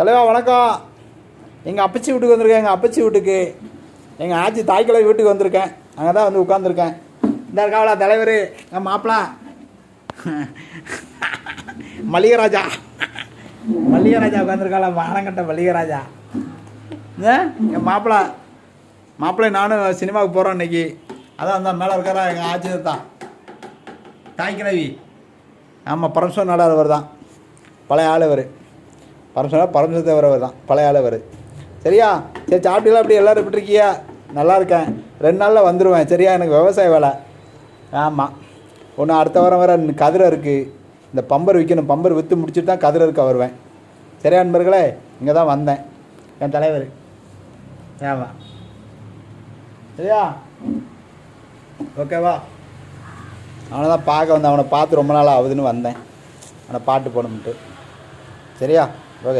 தலைவா வணக்கம். எங்கள் அப்பச்சி வீட்டுக்கு வந்திருக்கேன். எங்கள் அப்பச்சி வீட்டுக்கு எங்கள் ஆச்சி தாய்க்கிழமை வீட்டுக்கு வந்திருக்கேன். அங்கே தான் வந்து உட்காந்துருக்கேன். இந்த இருக்காவளா தலைவர் என் மாப்பிளா மல்லிகராஜா. மல்லிகராஜா உட்காந்துருக்காளா, மானங்கட்ட மல்லிகராஜா. என் மாப்பிள்ளை நானும் சினிமாவுக்கு போகிறோம் இன்னைக்கு. அதான் அந்த மேலே இருக்காரா எங்கள் ஆச்சி தான் தாய்க்கிழவி. ஆமாம், பரமசிவன் நாடார் தான், பழைய ஆள் அவர். பரமசிவத்தேவர் தான், பழைய ஆள் அவர். சரியா? சரி, சாப்பிட்டீங்களா? அப்படி எல்லோரும் எப்படி இருக்கியா? நல்லா இருக்கேன். 2 நாளில் வந்துடுவேன். சரியா? எனக்கு விவசாய வேலை. ஆமாம், ஒன்று அடுத்த வாரம் வேறு கதிரை இருக்குது. இந்த பம்பர் விற்கணும். பம்பர் விற்று முடிச்சுட்டு தான் கதிரை இருக்க வருவேன். சரியா நண்பர்களே? இங்கே தான் வந்தேன். என் தலைவர். ஆமாம், சரியா? ஓகேவா? அவனை தான் பார்க்க வந்தேன். அவனை பார்த்து ரொம்ப நாள் ஆகுதுன்னு வந்தேன். அவனை பாட்டு போடணுன்ட்டு. சரியா? ஓகே.